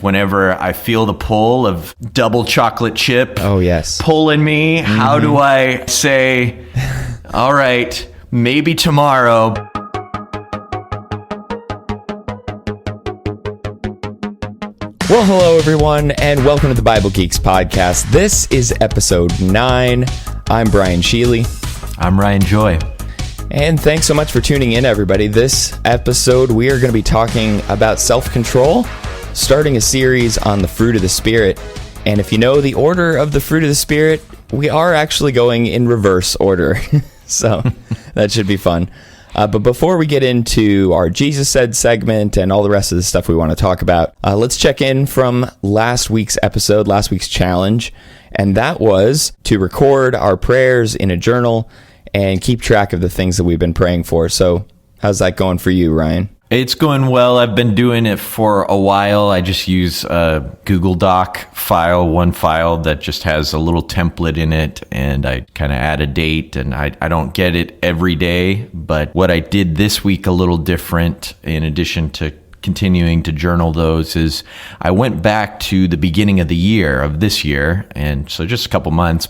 Whenever I feel the pull of double chocolate chip pulling me, how do I say, all right, maybe tomorrow? Well, hello, everyone, and welcome to the Bible Geeks podcast. This is episode 9. I'm Brian Sheely. I'm Ryan Joy. And thanks so much for tuning in, everybody. This episode, we are going to be talking about self-control, starting a series on the fruit of the Spirit. And if you know the order of the fruit of the Spirit, we are actually going in reverse order. So that should be fun. But before we get into our Jesus Said segment and all the rest of the stuff we want to talk about, let's check in from last week's episode, last week's challenge. And that was to record our prayers in a journal and keep track of the things that we've been praying for. So how's that going for you, Ryan? It's going well. I've been doing it for a while. I just use a Google Doc file, one file that just has a little template in it, and I kind of add a date, and I don't get it every day. But what I did this week a little different, in addition to continuing to journal those, is I went back to the beginning of the year, of this year, and so just a couple months,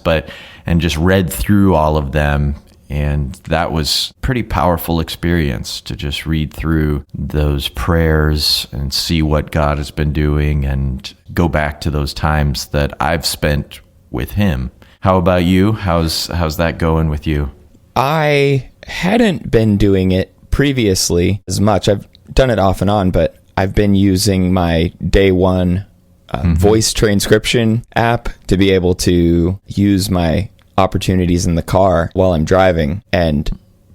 and just read through all of them. And that was a pretty powerful experience to just read through those prayers and see what God has been doing and go back to those times that I've spent with Him. How about you? How's that going with you? I hadn't been doing it previously as much. I've done it off and on, but I've been using my day one voice transcription app to be able to use my opportunities in the car while I'm driving and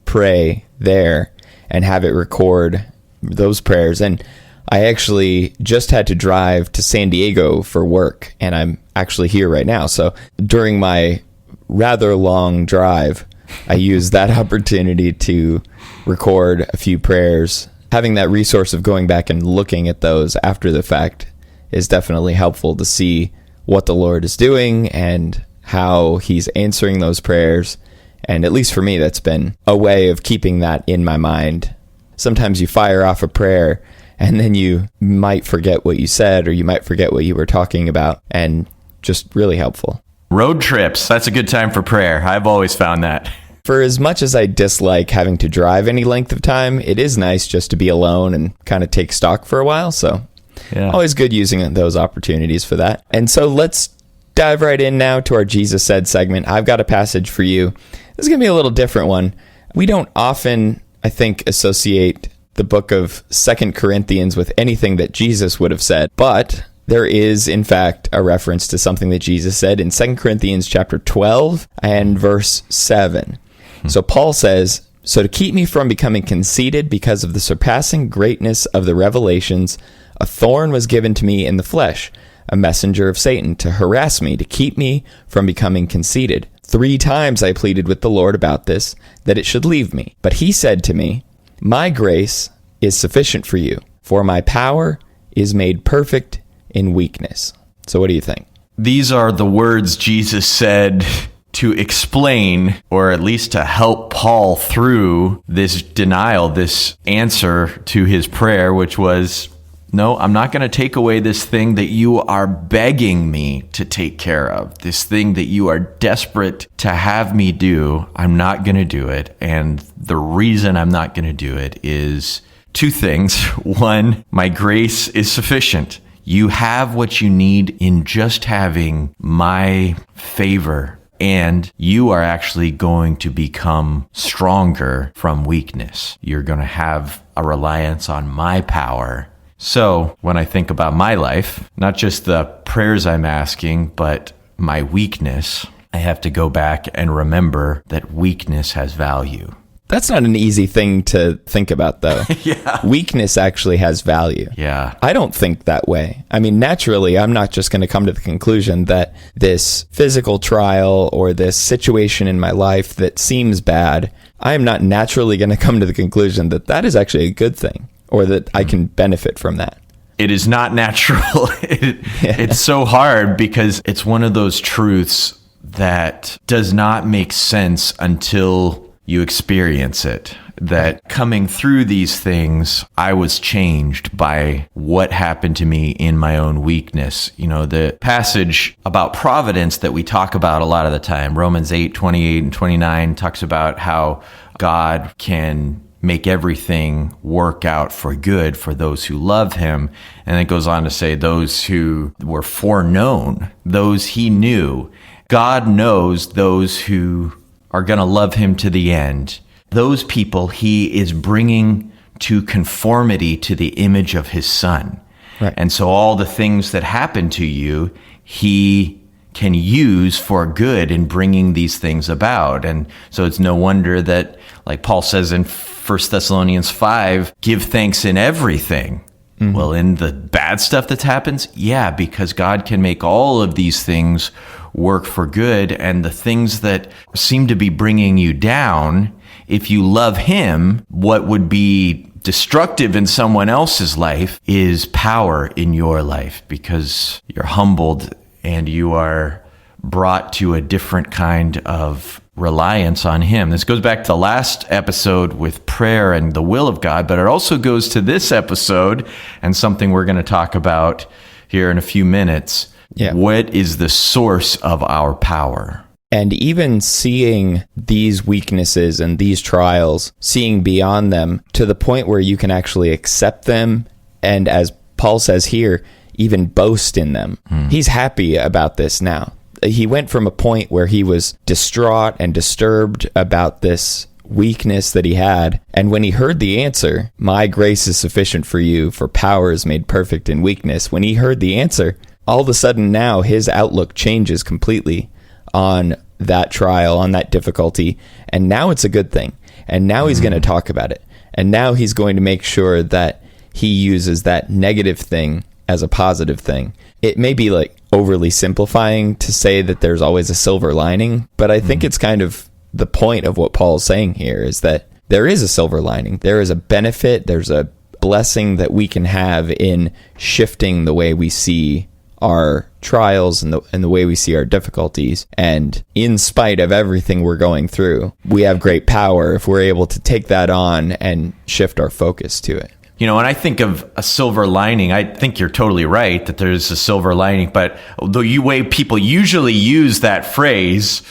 pray there and have it record those prayers. And I actually just had to drive to San Diego for work, and I'm actually here right now. So during my rather long drive, I used that opportunity to record a few prayers. Having that resource of going back and looking at those after the fact is definitely helpful to see what the Lord is doing and how He's answering those prayers. And at least for me, that's been a way of keeping that in my mind. Sometimes you fire off a prayer and then you might forget what you said, or you might forget what you were talking about, and just really helpful. Road trips, that's a good time for prayer. I've always found that. For as much as I dislike having to drive any length of time, it is nice just to be alone and kind of take stock for a while. So always good using those opportunities for that. And so let's dive right in now to our Jesus Said segment. I've got a passage for you. This is going to be a little different one. We don't often, I think, associate the book of 2 Corinthians with anything that Jesus would have said, but there is, in fact, a reference to something that Jesus said in 2 Corinthians chapter 12 and verse 7. So Paul says, "So to keep me from becoming conceited because of the surpassing greatness of the revelations, a thorn was given to me in the flesh, a messenger of Satan, to harass me, to keep me from becoming conceited. 3 times I pleaded with the Lord about this, that it should leave me. But He said to me, 'My grace is sufficient for you, for my power is made perfect in weakness.'" So what do you think? These are the words Jesus said to explain, or at least to help Paul through this denial, this answer to his prayer, which was, "No, I'm not going to take away this thing that you are begging me to take care of. This thing that you are desperate to have me do, I'm not going to do it. And the reason I'm not going to do it is 2 things. 1, my grace is sufficient. You have what you need in just having my favor. And you are actually going to become stronger from weakness. You're going to have a reliance on my power." So when I think about my life, not just the prayers I'm asking, but my weakness, I have to go back and remember that weakness has value. That's not an easy thing to think about, though. Yeah. Weakness actually has value. Yeah. I don't think that way. I mean, naturally, I'm not just going to come to the conclusion that this physical trial or this situation in my life that seems bad, I am not naturally going to come to the conclusion that that is actually a good thing, or that I can benefit from that. It is not natural. It's so hard because it's one of those truths that does not make sense until you experience it. that coming through these things, I was changed by what happened to me in my own weakness. You know, the passage about providence that we talk about a lot of the time, Romans 8:28 and 29, talks about how God can make everything work out for good for those who love him. And it goes on to say those who were foreknown, those he knew. God knows those who are going to love him to the end. Those people he is bringing to conformity to the image of his son. Right. And so all the things that happen to you, he can use for good in bringing these things about. And so it's no wonder that, like Paul says in 1 Thessalonians 5, give thanks in everything. Mm-hmm. Well, in the bad stuff that happens, yeah, because God can make all of these things work for good. And the things that seem to be bringing you down, if you love him, what would be destructive in someone else's life is power in your life, because you're humbled and you are brought to a different kind of reliance on him. This goes back to the last episode with prayer and the will of God, but it also goes to this episode and something we're going to talk about here in a few minutes. Yeah. What is the source of our power? And even seeing these weaknesses and these trials, seeing beyond them to the point where you can actually accept them. And as Paul says here, even boast in them. He's happy about this now. He went from a point where he was distraught and disturbed about this weakness that he had. And when he heard the answer, my grace is sufficient for you, for power is made perfect in weakness. When he heard the answer, all of a sudden now his outlook changes completely on that trial, on that difficulty. And now it's a good thing. And now he's going to talk about it. And now he's going to make sure that he uses that negative thing as a positive thing. It may be like overly simplifying to say that there's always a silver lining, but I think it's kind of the point of what Paul's saying here is that there is a silver lining. There is a benefit. There's a blessing that we can have in shifting the way we see our trials and the way we see our difficulties. And in spite of everything we're going through, we have great power if we're able to take that on and shift our focus to it. You know, when I think of a silver lining, I think you're totally right that there's a silver lining. But the way people usually use that phrase,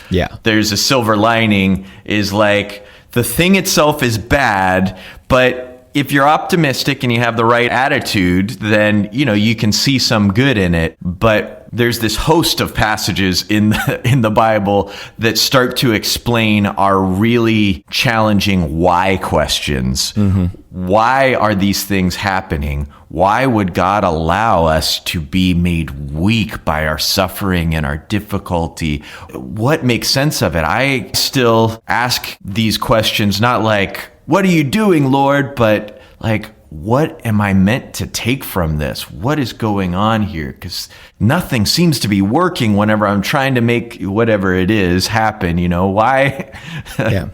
there's a silver lining, is like the thing itself is bad, but if you're optimistic and you have the right attitude, then, you know, you can see some good in it. But there's this host of passages in the Bible that start to explain our really challenging why questions. Mm-hmm. Why are these things happening? Why would God allow us to be made weak by our suffering and our difficulty? What makes sense of it? I still ask these questions, not like, what are you doing, Lord? But like, what am I meant to take from this? What is going on here? Because nothing seems to be working whenever I'm trying to make whatever it is happen. You know, why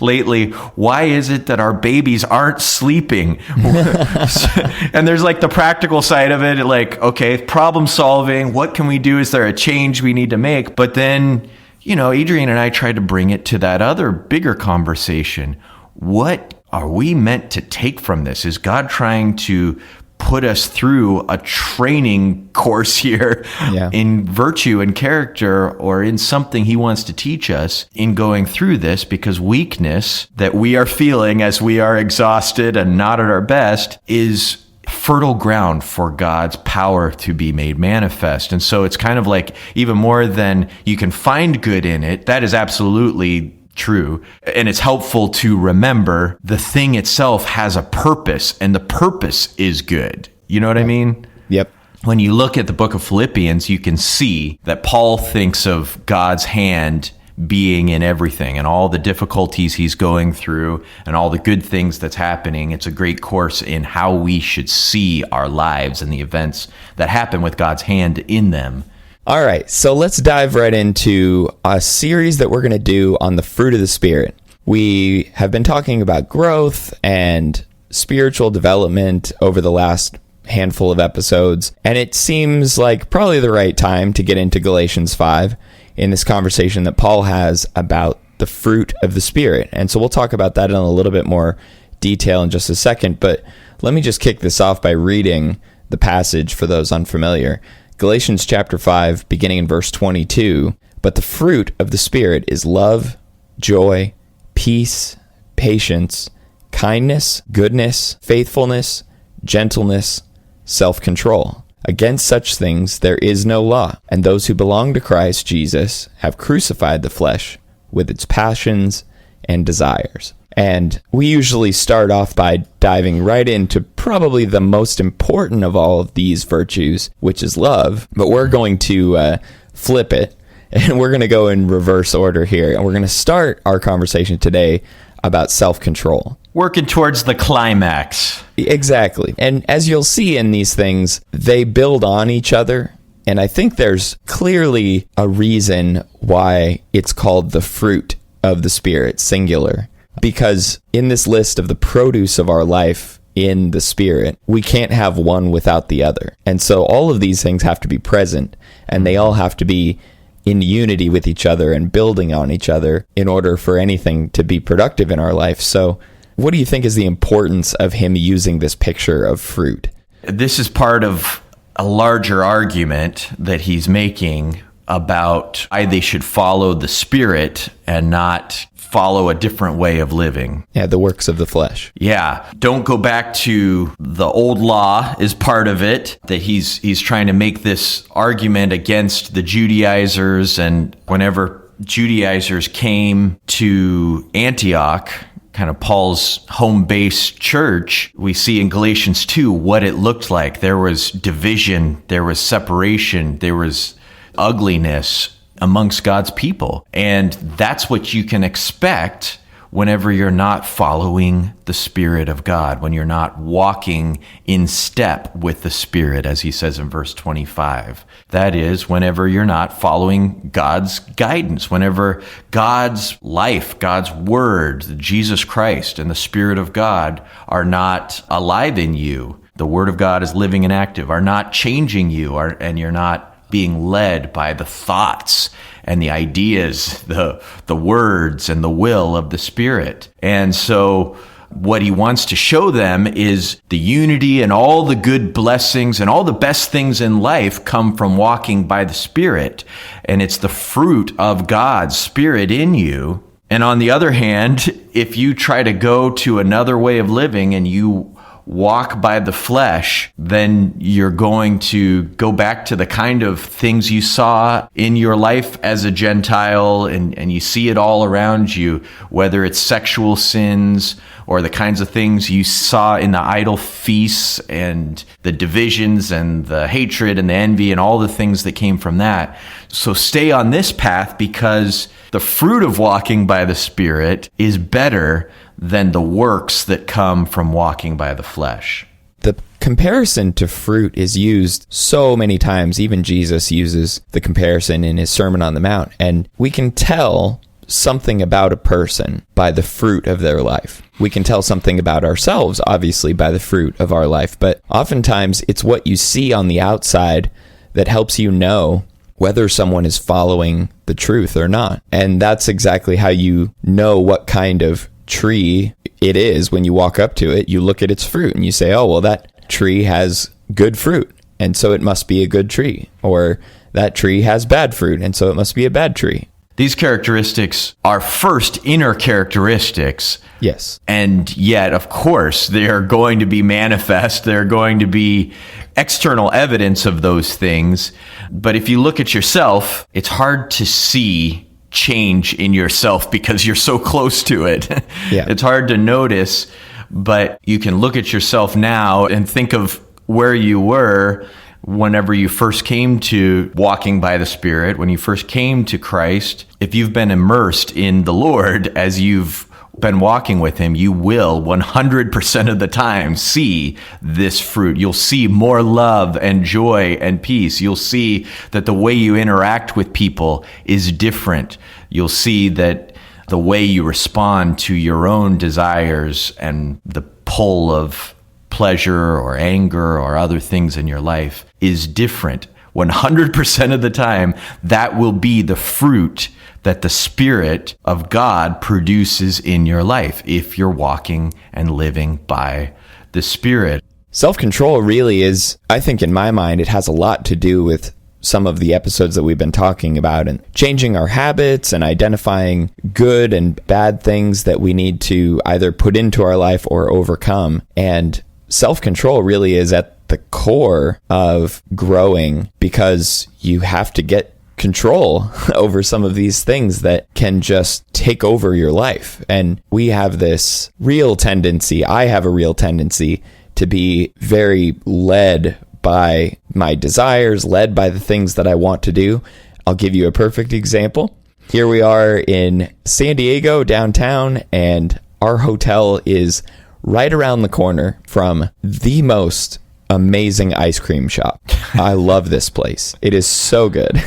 lately, why is it that our babies aren't sleeping? And there's like the practical side of it, like, okay, problem solving. What can we do? Is there a change we need to make? But then, you know, Adrian and I tried to bring it to that other bigger conversation. What are we meant to take from this? Is God trying to put us through a training course here in virtue and character, or in something he wants to teach us in going through this? Because weakness that we are feeling as we are exhausted and not at our best is fertile ground for God's power to be made manifest. And so it's kind of like, even more than you can find good in it, that is absolutely true. And it's helpful to remember the thing itself has a purpose, and the purpose is good. You know what I mean? Yep. When you look at the book of Philippians, you can see that Paul thinks of God's hand being in everything and all the difficulties he's going through and all the good things that's happening. It's a great course in how we should see our lives and the events that happen with God's hand in them. All right, so let's dive right into a series that we're going to do on the fruit of the Spirit. We have been talking about growth and spiritual development over the last handful of episodes, and it seems like probably the right time to get into Galatians 5 in this conversation that Paul has about the fruit of the Spirit. And so we'll talk about that in a little bit more detail in just a second, but let me just kick this off by reading the passage for those unfamiliar. Galatians chapter 5, beginning in verse 22. But the fruit of the Spirit is love, joy, peace, patience, kindness, goodness, faithfulness, gentleness, self-control. Against such things there is no law, and those who belong to Christ Jesus have crucified the flesh with its passions and desires. And we usually start off by diving right into probably the most important of all of these virtues, which is love. But we're going to flip it, and we're going to go in reverse order here. And we're going to start our conversation today about self-control. Working towards the climax. Exactly. And as you'll see in these things, they build on each other. And I think there's clearly a reason why it's called the fruit of the Spirit, singular. Because in this list of the produce of our life in the Spirit, we can't have one without the other. And so all of these things have to be present, and they all have to be in unity with each other and building on each other in order for anything to be productive in our life. So what do you think is the importance of him using this picture of fruit? This is part of a larger argument that he's making about why they should follow the Spirit and not follow a different way of living. Yeah, the works of the flesh. Yeah. Don't go back to the old law is part of it, that he's trying to make this argument against the Judaizers. And whenever Judaizers came to Antioch, kind of Paul's home base church, we see in Galatians 2 what it looked like. There was division, there was separation, there was ugliness amongst God's people. And that's what you can expect whenever you're not following the Spirit of God, when you're not walking in step with the Spirit, as he says in verse 25. That is, whenever you're not following God's guidance, whenever God's life, God's word, Jesus Christ and the Spirit of God are not alive in you. The word of God is living and active, are not changing you, and you're not being led by the thoughts and the ideas, the words and the will of the Spirit. And so what he wants to show them is the unity and all the good blessings and all the best things in life come from walking by the Spirit. And it's the fruit of God's Spirit in you. And on the other hand, if you try to go to another way of living and you walk by the flesh, then you're going to go back to the kind of things you saw in your life as a Gentile, and you see it all around you, whether it's sexual sins or the kinds of things you saw in the idol feasts and the divisions and the hatred and the envy and all the things that came from that. So stay on this path, because the fruit of walking by the Spirit is better than the works that come from walking by the flesh. The comparison to fruit is used so many times. Even Jesus uses the comparison in his Sermon on the Mount. And we can tell something about a person by the fruit of their life. We can tell something about ourselves, obviously, by the fruit of our life. But oftentimes it's what you see on the outside that helps you know whether someone is following the truth or not. And that's exactly how you know what kind of tree it is. When you walk up to it, you look at its fruit and you say, oh, well, that tree has good fruit, and so it must be a good tree. Or that tree has bad fruit, and so it must be a bad tree. These characteristics are first inner characteristics. Yes. And yet, of course, they are going to be manifest. They're going to be external evidence of those things. But if you look at yourself, it's hard to see change in yourself because you're so close to it. Yeah. It's hard to notice, but you can look at yourself now and think of where you were whenever you first came to walking by the Spirit, when you first came to Christ. If you've been immersed in the Lord as you've been walking with him, you will 100% of the time see this fruit. You'll see more love and joy and peace. You'll see that the way you interact with people is different. You'll see that the way you respond to your own desires and the pull of pleasure or anger or other things in your life is different. 100% of the time, that will be the fruit that the Spirit of God produces in your life if you're walking and living by the Spirit. Self-control really is, I think in my mind, it has a lot to do with some of the episodes that we've been talking about and changing our habits and identifying good and bad things that we need to either put into our life or overcome. And self-control really is at the core of growing, because you have to get control over some of these things that can just take over your life. And we have this real tendency, I have a real tendency to be very led by my desires, led by the things that I want to do. I'll give you a perfect example. Here we are in San Diego downtown, and our hotel is right around the corner from the most amazing ice cream shop. I love this place. It is so good.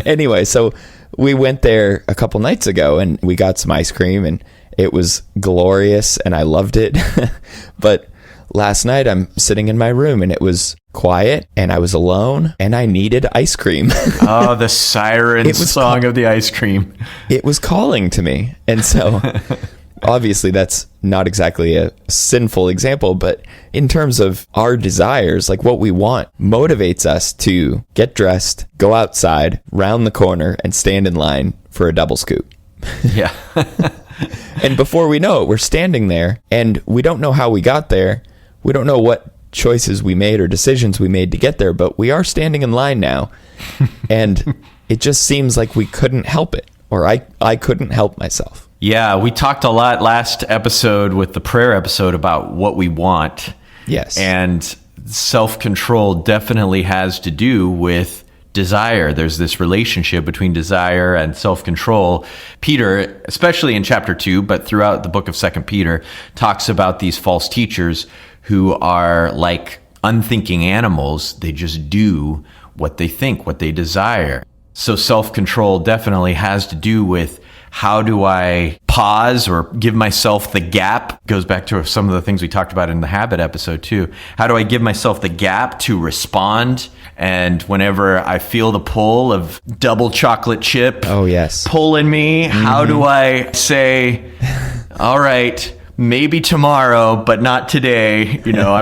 Anyway, so we went there a couple nights ago and we got some ice cream and it was glorious and I loved it. But last night I'm sitting in my room and it was quiet and I was alone and I needed ice cream. Oh, the siren song of the ice cream. It was calling to me. And so obviously that's not exactly a sinful example, but in terms of our desires, like what we want motivates us to get dressed, go outside, round the corner, and stand in line for a double scoop. Yeah. And before we know it, we're standing there and we don't know how we got there. We don't know what choices we made or decisions we made to get there, but we are standing in line now. And it just seems like we couldn't help it, or I couldn't help myself. Yeah, we talked a lot last episode with the prayer episode about what we want. Yes. And self-control definitely has to do with desire. There's this relationship between desire and self-control. Peter, especially in chapter 2, but throughout the book of 2 Peter, talks about these false teachers who are like unthinking animals. They just do what they think, what they desire. So self-control definitely has to do with how do I pause or give myself the gap? Goes back to some of the things we talked about in the habit episode too. How do I give myself the gap to respond? And whenever I feel the pull of double chocolate chip pulling me, how do I say, all right, maybe tomorrow, but not today. You know,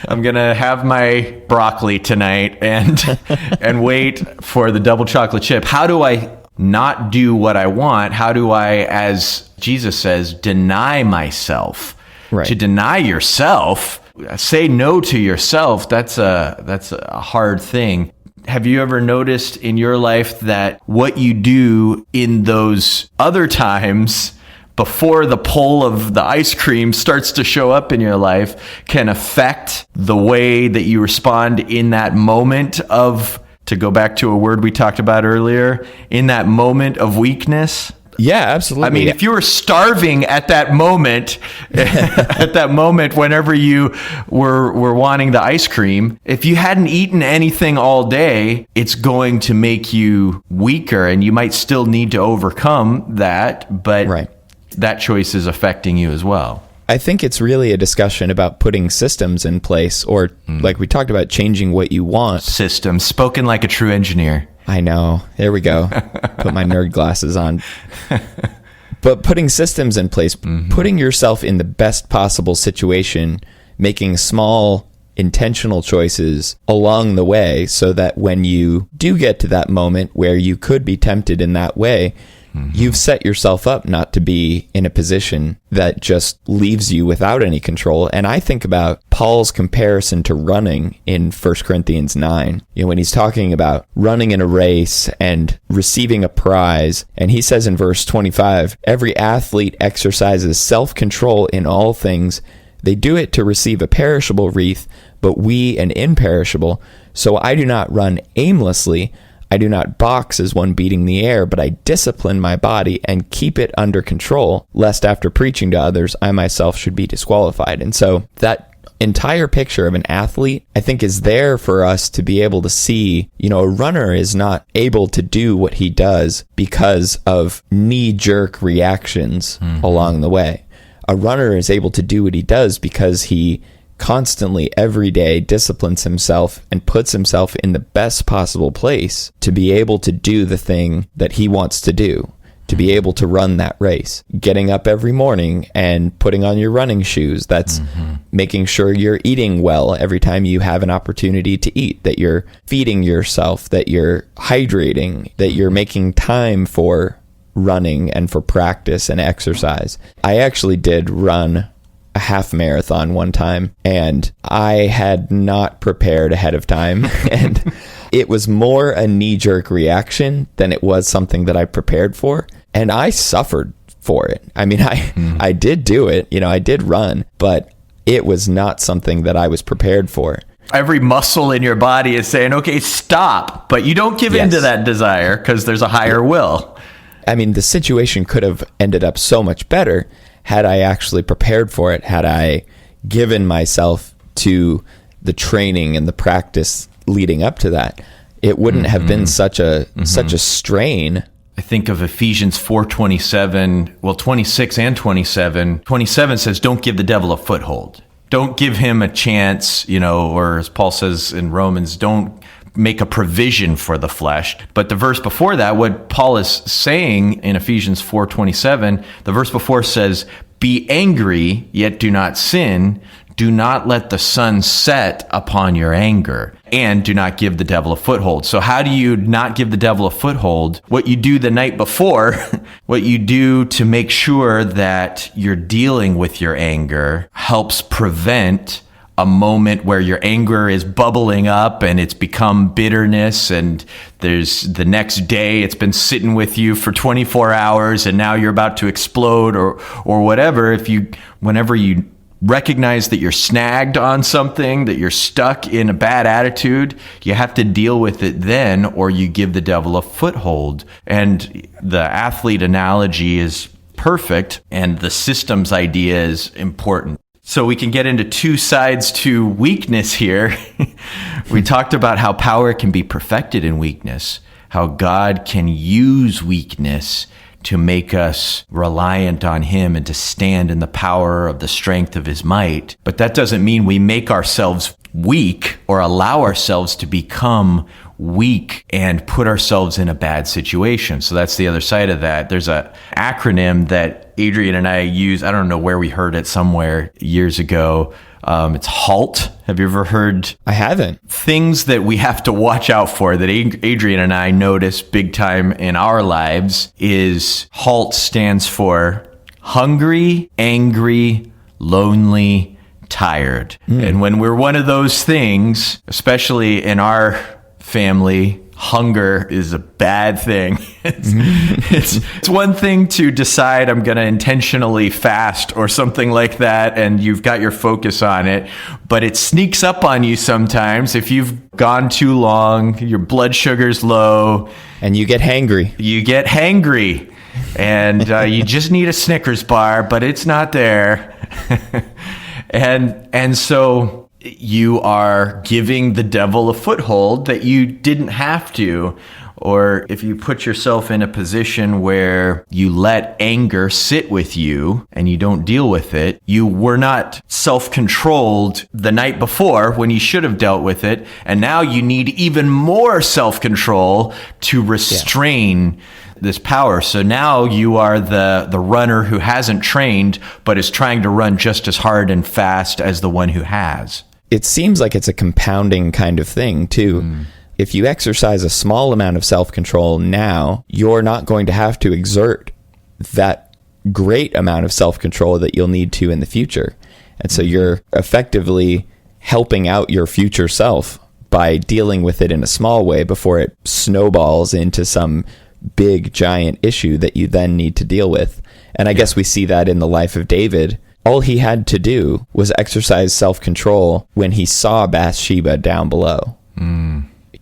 I'm going to have my broccoli tonight and wait for the double chocolate chip. How do I not do what I want? How do I, as Jesus says, deny myself? Right. To deny yourself, say no to yourself, that's a hard thing. Have you ever noticed in your life that what you do in those other times before the pull of the ice cream starts to show up in your life can affect the way that you respond in that moment of, to go back to a word we talked about earlier, in that moment of weakness? Yeah, absolutely. I mean, if you were starving at that moment, whenever you were wanting the ice cream, if you hadn't eaten anything all day, it's going to make you weaker, and you might still need to overcome that, but that choice is affecting you as well. I think it's really a discussion about putting systems in place, or like we talked about, changing what you want. Systems, spoken like a true engineer. I know. There we go. Put my nerd glasses on. But putting systems in place, putting yourself in the best possible situation, making small intentional choices along the way so that when you do get to that moment where you could be tempted in that way, you've set yourself up not to be in a position that just leaves you without any control. And I think about Paul's comparison to running in 1 Corinthians 9, when he's talking about running in a race and receiving a prize. And he says in verse 25, every athlete exercises self-control in all things. They do it to receive a perishable wreath, but we an imperishable. So I do not run aimlessly. I do not box as one beating the air, but I discipline my body and keep it under control, lest after preaching to others, I myself should be disqualified. And so that entire picture of an athlete, I think, is there for us to be able to see, a runner is not able to do what he does because of knee-jerk reactions along the way. A runner is able to do what he does because he constantly every day disciplines himself and puts himself in the best possible place to be able to do the thing that he wants to do, to be able to run that race. Getting up every morning and putting on your running shoes, that's making sure you're eating well every time you have an opportunity to eat, that you're feeding yourself, that you're hydrating, that you're making time for running and for practice and exercise. I actually did run a half marathon one time, and I had not prepared ahead of time. And it was more a knee-jerk reaction than it was something that I prepared for. And I suffered for it. I mean, I did do it, I did run, but it was not something that I was prepared for. Every muscle in your body is saying, okay, stop. But you don't give in to that desire because there's a higher will. I mean, the situation could have ended up so much better had I actually prepared for it, had I given myself to the training and the practice leading up to that. It wouldn't have been such a strain. I think of Ephesians 4:27, 26 and 27. 27 says, don't give the devil a foothold. Don't give him a chance, or as Paul says in Romans, don't make a provision for the flesh. But the verse before that, what Paul is saying in Ephesians 4:27, the verse before says, be angry, yet do not sin. Do not let the sun set upon your anger, and do not give the devil a foothold. So how do you not give the devil a foothold? What you do the night before, what you do to make sure that you're dealing with your anger helps prevent a moment where your anger is bubbling up and it's become bitterness, and there's the next day it's been sitting with you for 24 hours and now you're about to explode or whatever. Whenever you recognize that you're snagged on something, that you're stuck in a bad attitude, you have to deal with it then, or you give the devil a foothold. And the athlete analogy is perfect, and the systems idea is important. So we can get into two sides to weakness here. We talked about how power can be perfected in weakness, how God can use weakness to make us reliant on him and to stand in the power of the strength of his might. But that doesn't mean we make ourselves weak or allow ourselves to become weak and put ourselves in a bad situation. So that's the other side of that. There's an acronym that Adrian and I use. I don't know where we heard it, somewhere years ago. It's HALT. Have you ever heard? I haven't. Things that we have to watch out for that Adrian and I notice big time in our lives is HALT stands for hungry, angry, lonely, tired. And when we're one of those things, especially in our family, hunger is a bad thing. It's one thing to decide I'm going to intentionally fast or something like that, and you've got your focus on it, but it sneaks up on you sometimes. If you've gone too long, your blood sugar's low. And you get hangry. And you just need a Snickers bar, but it's not there. And so you are giving the devil a foothold that you didn't have to. Or if you put yourself in a position where you let anger sit with you and you don't deal with it, you were not self-controlled the night before when you should have dealt with it. And now you need even more self-control to restrain this power. So now you are the runner who hasn't trained, but is trying to run just as hard and fast as the one who has. It seems like it's a compounding kind of thing, too. If you exercise a small amount of self-control now, you're not going to have to exert that great amount of self-control that you'll need to in the future. And so you're effectively helping out your future self by dealing with it in a small way before it snowballs into some big, giant issue that you then need to deal with. And I guess we see that in the life of David. All he had to do was exercise self-control when he saw Bathsheba down below.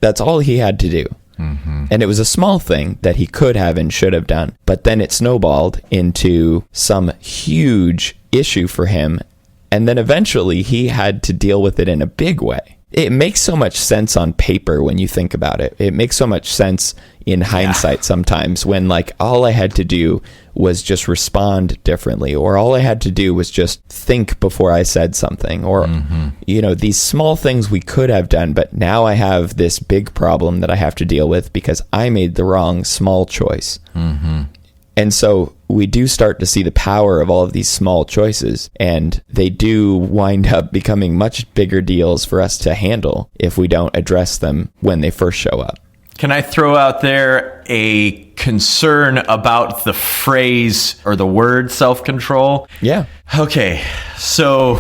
That's all he had to do. And it was a small thing that he could have and should have done. But then it snowballed into some huge issue for him. And then eventually he had to deal with it in a big way. It makes so much sense on paper when you think about it. It makes so much sense in hindsight sometimes when like all I had to do was just respond differently, or all I had to do was just think before I said something, or, these small things we could have done, but now I have this big problem that I have to deal with because I made the wrong small choice. And so we do start to see the power of all of these small choices, and they do wind up becoming much bigger deals for us to handle if we don't address them when they first show up. Can I throw out there a concern about the phrase or the word self-control? Yeah. Okay, so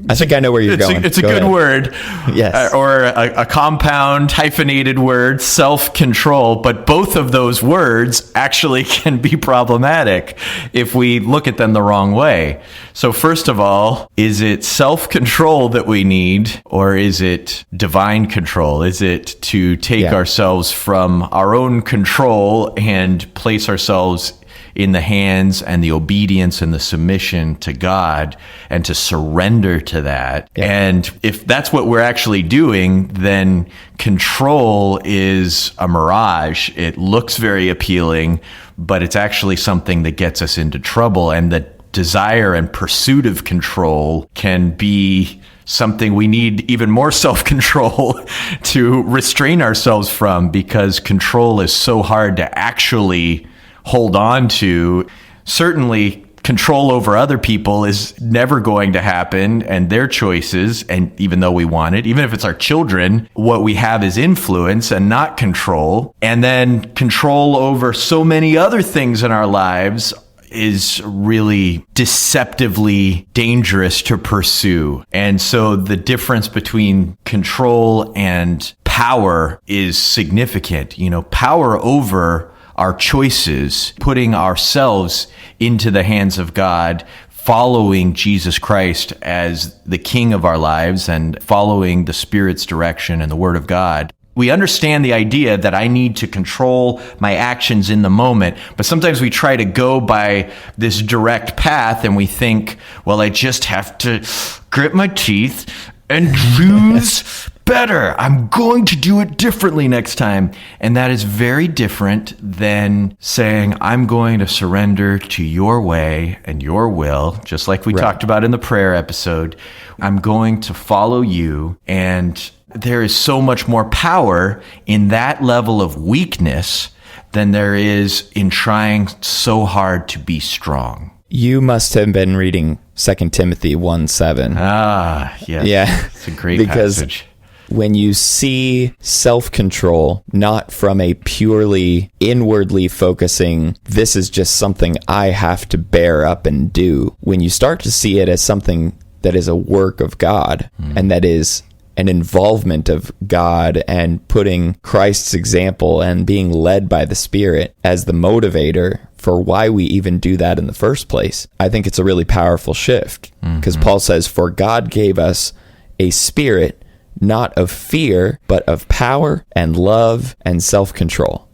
I think I know where you're going. It's a good word. Yes. Or a compound hyphenated word, self-control. But both of those words actually can be problematic if we look at them the wrong way. So first of all, is it self-control that we need, or is it divine control? Is it to take ourselves from our own control and place ourselves in the hands and the obedience and the submission to God, and to surrender to that? Yeah. And if that's what we're actually doing, then control is a mirage. It looks very appealing, but it's actually something that gets us into trouble. And the desire and pursuit of control can be something we need even more self-control to restrain ourselves from, because control is so hard to actually hold on to. Certainly, control over other people is never going to happen, and their choices, and even though we want it, even if it's our children, what we have is influence and not control. And then control over so many other things in our lives is really deceptively dangerous to pursue. And so the difference between control and power is significant. Power over our choices, putting ourselves into the hands of God, following Jesus Christ as the King of our lives, and following the Spirit's direction and the Word of God. We understand the idea that I need to control my actions in the moment, but sometimes we try to go by this direct path and we think, well, I just have to grit my teeth and choose better. I'm going to do it differently next time. And that is very different than saying, I'm going to surrender to your way and your will, just like we talked about in the prayer episode. I'm going to follow you. And there is so much more power in that level of weakness than there is in trying so hard to be strong. You must have been reading 2 Timothy 1:7. Ah, yes. Yeah. It's a great passage. When you see self-control not from a purely inwardly focusing, this is just something I have to bear up and do, when you start to see it as something that is a work of God, and that is an involvement of God, and putting Christ's example and being led by the Spirit as the motivator for why we even do that in the first place, I think it's a really powerful shift. Because Paul says, for God gave us a spirit not of fear, but of power and love and self-control.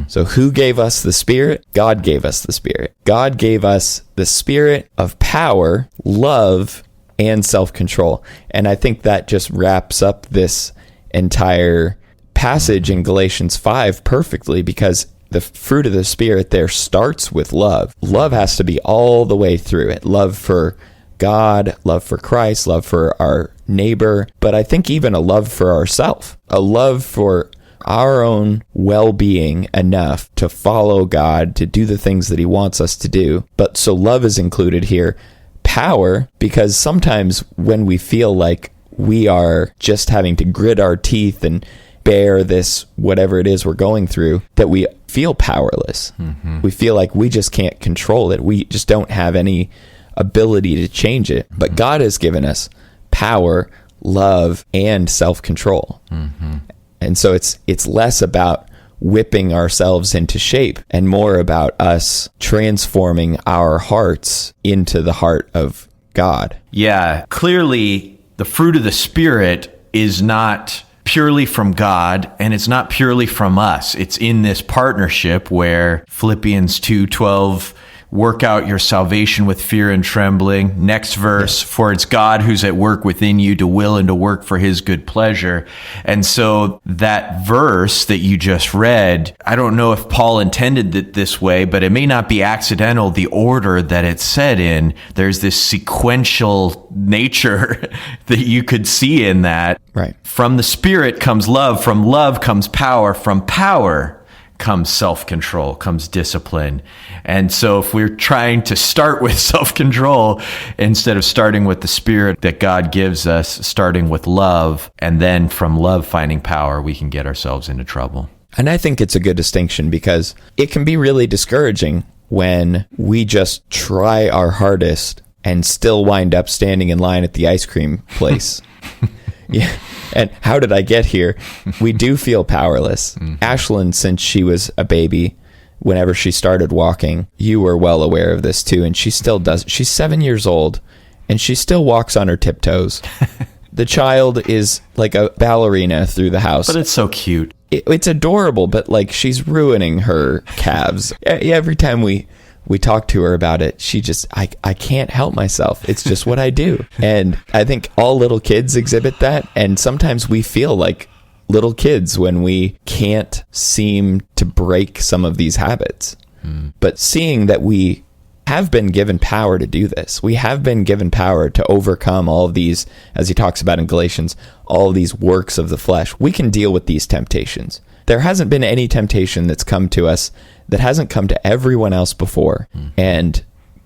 So who gave us the Spirit? God gave us the Spirit. God gave us the spirit of power, love, and self-control. And I think that just wraps up this entire passage in Galatians 5 perfectly, because the fruit of the Spirit there starts with love. Love has to be all the way through it. Love for God, love for Christ, love for our neighbor, but I think even a love for ourselves, a love for our own well-being enough to follow God, to do the things that he wants us to do. But so love is included here. Power, because sometimes when we feel like we are just having to grit our teeth and bear this, whatever it is we're going through, that we feel powerless. We feel like we just can't control it. We just don't have any ability to change it. But God has given us power, love, and self-control. And so it's less about whipping ourselves into shape and more about us transforming our hearts into the heart of God. Yeah, clearly the fruit of the Spirit is not purely from God, and it's not purely from us. It's in this partnership where Philippians 2:12 work out your salvation with fear and trembling. Next verse, for it's God who's at work within you to will and to work for his good pleasure. And so that verse that you just read, I don't know if Paul intended it this way, but it may not be accidental, the order that it's said in. There's this sequential nature that you could see in that. Right. From the Spirit comes love, from love comes power, from power comes self-control, comes discipline. And so if we're trying to start with self-control instead of starting with the Spirit that God gives us, starting with love, and then from love finding power, we can get ourselves into trouble. And I think it's a good distinction because it can be really discouraging when we just try our hardest and still wind up standing in line at the ice cream place. Yeah. And how did I get here? We do feel powerless. Ashlyn, since she was a baby, whenever she started walking, you were well aware of this too. And she still does. She's 7 years old and she still walks on her tiptoes. The child is like a ballerina through the house. But it's so cute. It's adorable, but like she's ruining her calves. Every time we talk to her about it, she just, I can't help myself. It's just what I do. And I think all little kids exhibit that. And sometimes we feel like little kids when we can't seem to break some of these habits. But seeing that we have been given power to do this, we have been given power to overcome all of these, as he talks about in Galatians, all of these works of the flesh. We can deal with these temptations. There hasn't been any temptation that's come to us that hasn't come to everyone else before. And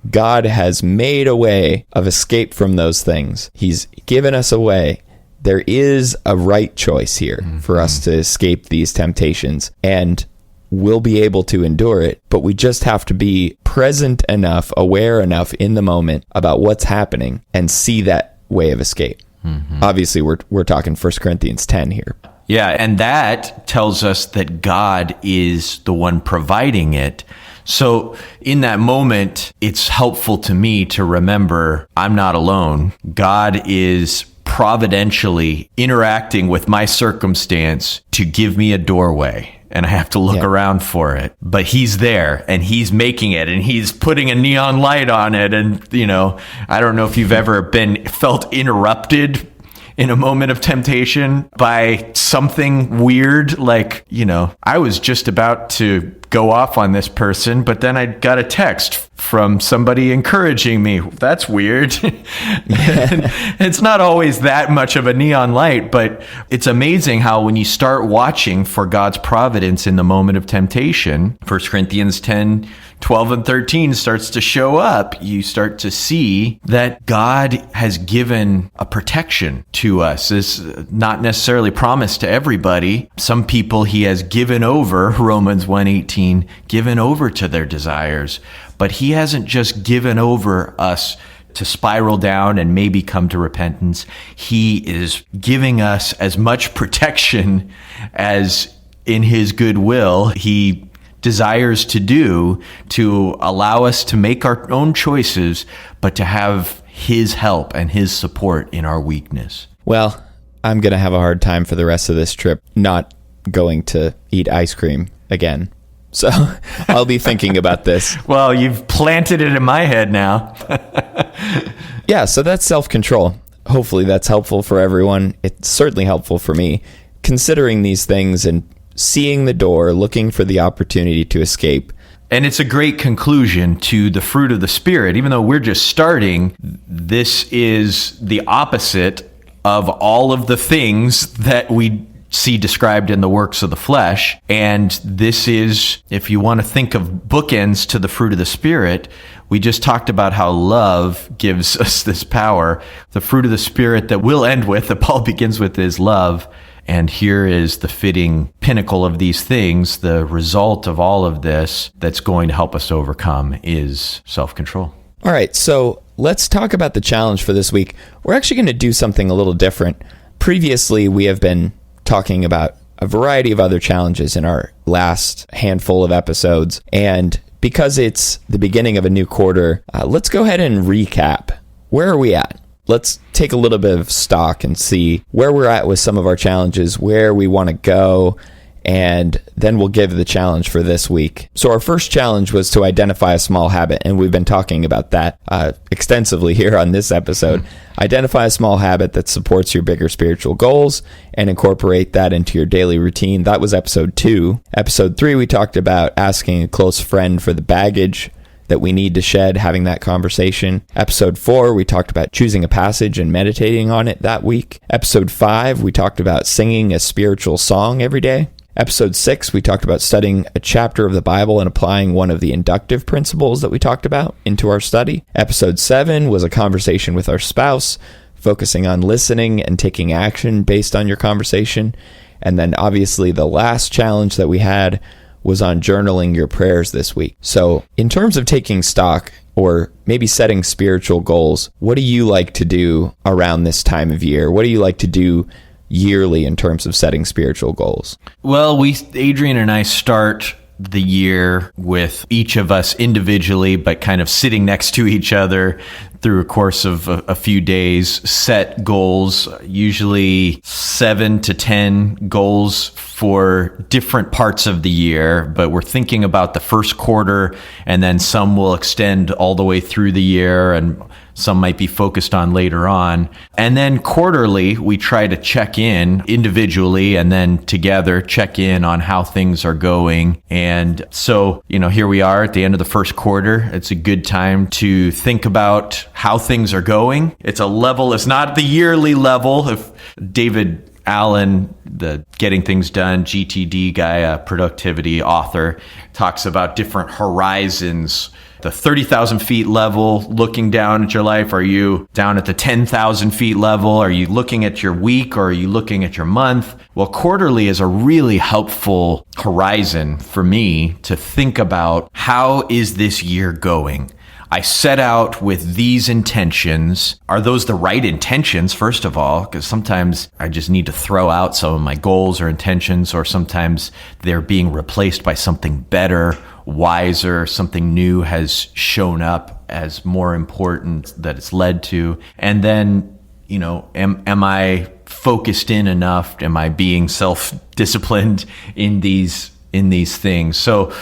God has made a way of escape from those things. He's given us a way. There is a right choice here for us to escape these temptations, and we'll be able to endure it. But we just have to be present enough, aware enough in the moment about what's happening and see that way of escape. Obviously, we're talking 1 Corinthians 10 here. Yeah, and that tells us that God is the one providing it. So in that moment, it's helpful to me to remember I'm not alone. God is providentially interacting with my circumstance to give me a doorway. And I have to look around for it. But he's there and he's making it and he's putting a neon light on it. And, you know, I don't know if you've ever felt interrupted in a moment of temptation by something weird. Like, you know, I was just about to go off on this person, but then I got a text from somebody encouraging me. That's weird. It's not always that much of a neon light, but it's amazing how when you start watching for God's providence in the moment of temptation, 1 Corinthians 10, 12 and 13 starts to show up. You start to see that God has given a protection to us. It's not necessarily promised to everybody. Some people he has given over, Romans 1:18, given over to their desires. But he hasn't just given over us to spiral down and maybe come to repentance. He is giving us as much protection as in his goodwill he desires to do, to allow us to make our own choices, but to have his help and his support in our weakness. Well, I'm going to have a hard time for the rest of this trip not going to eat ice cream again. So I'll be thinking about this. Well, you've planted it in my head now. Yeah, so that's self-control. Hopefully that's helpful for everyone. It's certainly helpful for me. Considering these things and seeing the door, looking for the opportunity to escape. And it's a great conclusion to the fruit of the Spirit. Even though we're just starting, this is the opposite of all of the things that we see described in the works of the flesh. And this is, if you want to think of bookends to the fruit of the Spirit, we just talked about how love gives us this power. The fruit of the Spirit that we'll end with, that Paul begins with, is love. And here is the fitting pinnacle of these things. The result of all of this that's going to help us overcome is self-control. All right, so let's talk about the challenge for this week. We're actually going to do something a little different. Previously, we have been talking about a variety of other challenges in our last handful of episodes. And because it's the beginning of a new quarter, let's go ahead and recap. Where are we at? Let's take a little bit of stock and see where we're at with some of our challenges, where we want to go, and then we'll give the challenge for this week. So our first challenge was to identify a small habit, and we've been talking about that extensively here on this episode. Identify a small habit that supports your bigger spiritual goals and incorporate that into your daily routine. That was episode 2. Episode 3, we talked about asking a close friend for the baggage that we need to shed, having that conversation. Episode 4, we talked about choosing a passage and meditating on it that week. Episode 5, we talked about singing a spiritual song every day. Episode 6, we talked about studying a chapter of the Bible and applying one of the inductive principles that we talked about into our study. Episode 7 was a conversation with our spouse, focusing on listening and taking action based on your conversation. And then obviously the last challenge that we had was on journaling your prayers this week. So in terms of taking stock or maybe setting spiritual goals, what do you like to do around this time of year? What do you like to do yearly in terms of setting spiritual goals? Well, Adrian and I start the year with each of us individually, but kind of sitting next to each other through a course of a few days, set goals, usually 7 to 10 goals for different parts of the year, but we're thinking about the first quarter, and then some will extend all the way through the year, and some might be focused on later on. And then quarterly, we try to check in individually and then together check in on how things are going. And so, here we are at the end of the first quarter. It's a good time to think about how things are going. It's not the yearly level. If David Allen, the Getting Things Done GTD guy, productivity author, talks about different horizons. The 30,000 feet level, looking down at your life. Are you down at the 10,000 feet level? Are you looking at your week, or are you looking at your month? Well, quarterly is a really helpful horizon for me to think about, how is this year going? I set out with these intentions. Are those the right intentions, first of all? Because sometimes I just need to throw out some of my goals or intentions, or sometimes they're being replaced by something better, wiser, something new has shown up as more important that it's led to. And then, am I focused in enough? Am I being self-disciplined in these things? So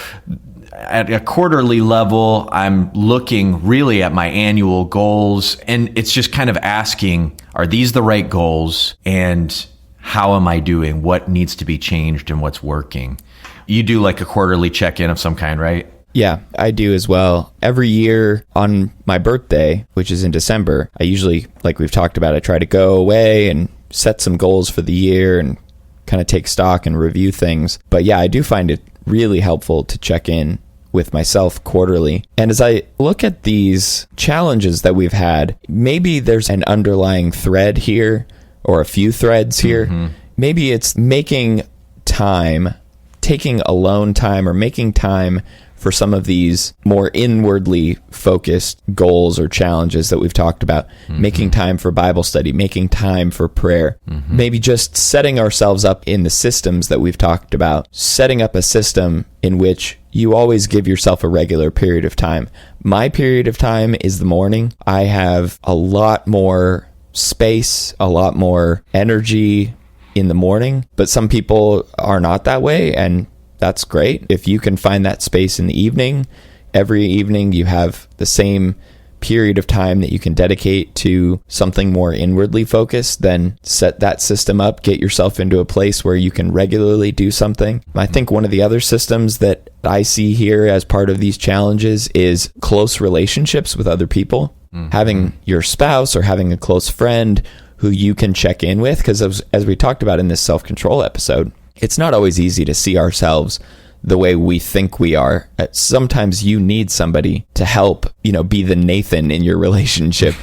at a quarterly level, I'm looking really at my annual goals, and it's just kind of asking, are these the right goals? And how am I doing? What needs to be changed and what's working? You do like a quarterly check-in of some kind, right? Yeah, I do as well. Every year on my birthday, which is in December, I usually, like we've talked about, I try to go away and set some goals for the year and kind of take stock and review things. But yeah, I do find it really helpful to check in with myself quarterly. And as I look at these challenges that we've had, maybe there's an underlying thread here, or a few threads here. Mm-hmm. Maybe it's making time, taking alone time, or making time for some of these more inwardly focused goals or challenges that we've talked about. Mm-hmm. Making time for Bible study, making time for prayer. Mm-hmm. Maybe just setting ourselves up in the systems that we've talked about. Setting up a system in which you always give yourself a regular period of time. My period of time is the morning. I have a lot more space, a lot more energy in the morning, but some people are not that way, and that's great. If you can find that space in the evening, every evening you have the same period of time that you can dedicate to something more inwardly focused, then set that system up, get yourself into a place where you can regularly do something. I think one of the other systems that I see here as part of these challenges is close relationships with other people. Mm-hmm. Having your spouse or having a close friend who you can check in with, because as we talked about in this self-control episode, it's not always easy to see ourselves the way we think we are. Sometimes you need somebody to help, be the Nathan in your relationship,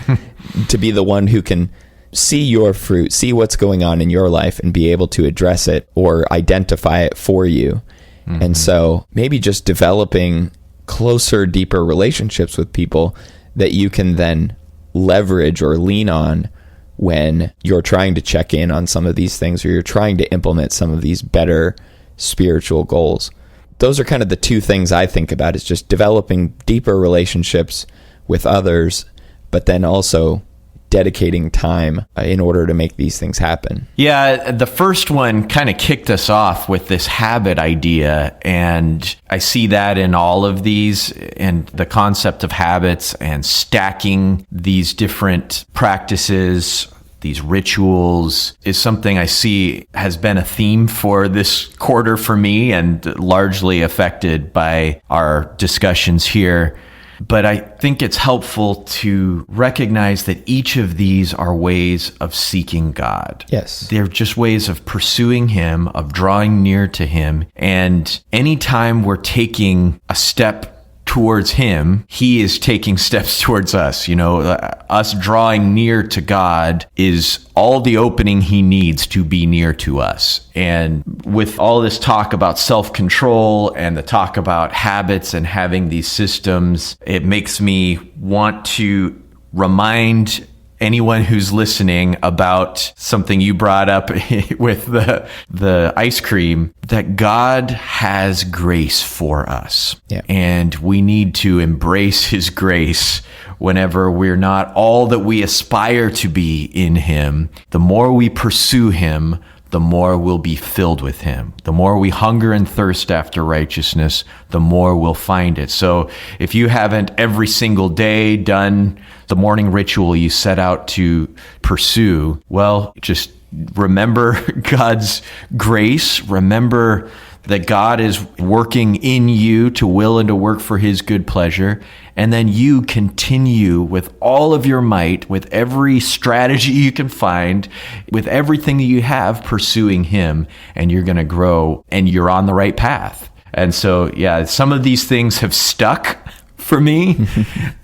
to be the one who can see your fruit, see what's going on in your life, and be able to address it or identify it for you. Mm-hmm. And so maybe just developing closer, deeper relationships with people that you can then leverage or lean on when you're trying to check in on some of these things, or you're trying to implement some of these better spiritual goals. Those are kind of the two things I think about, is just developing deeper relationships with others, but then also dedicating time in order to make these things happen. Yeah, the first one kind of kicked us off with this habit idea, and I see that in all of these, and the concept of habits and stacking these different practices, these rituals, is something I see has been a theme for this quarter for me, and largely affected by our discussions here. But I think it's helpful to recognize that each of these are ways of seeking God. Yes. They're just ways of pursuing Him, of drawing near to Him. And anytime we're taking a step towards Him, He is taking steps towards us. Us drawing near to God is all the opening He needs to be near to us. And with all this talk about self-control and the talk about habits and having these systems, it makes me want to remind anyone who's listening about something you brought up with the ice cream, that God has grace for us. Yeah. And we need to embrace His grace whenever we're not all that we aspire to be in Him. The more we pursue Him, the more we'll be filled with Him. The more we hunger and thirst after righteousness, the more we'll find it. So if you haven't every single day done the morning ritual you set out to pursue, well, just remember God's grace. Remember that God is working in you to will and to work for His good pleasure. And then you continue with all of your might, with every strategy you can find, with everything that you have, pursuing Him, and you're going to grow, and you're on the right path. And so, yeah, some of these things have stuck for me.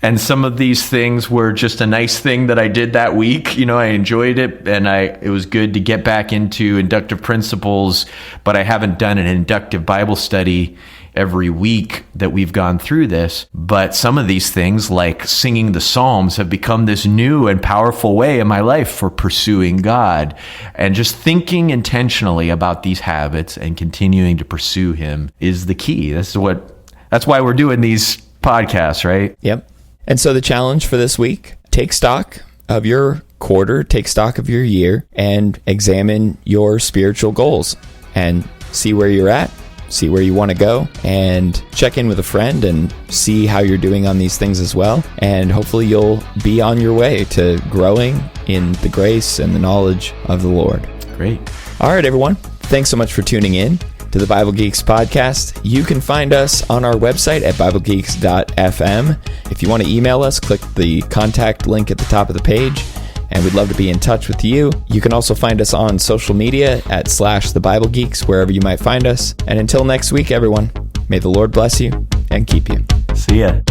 And some of these things were just a nice thing that I did that week. I enjoyed it, and it was good to get back into inductive principles, but I haven't done an inductive Bible study every week that we've gone through this. But some of these things, like singing the Psalms, have become this new and powerful way in my life for pursuing God. And just thinking intentionally about these habits and continuing to pursue Him is the key. That's why we're doing these podcasts, right? Yep. And so the challenge for this week, take stock of your quarter, take stock of your year, and examine your spiritual goals and see where you're at, see where you want to go, and check in with a friend and see how you're doing on these things as well. And hopefully you'll be on your way to growing in the grace and the knowledge of the Lord. Great. All right, everyone. Thanks so much for tuning in to the Bible Geeks podcast. You can find us on our website at BibleGeeks.fm. If you want to email us, click the contact link at the top of the page, and we'd love to be in touch with you. You can also find us on social media at /TheBibleGeeks, wherever you might find us. And until next week, everyone, may the Lord bless you and keep you. See ya.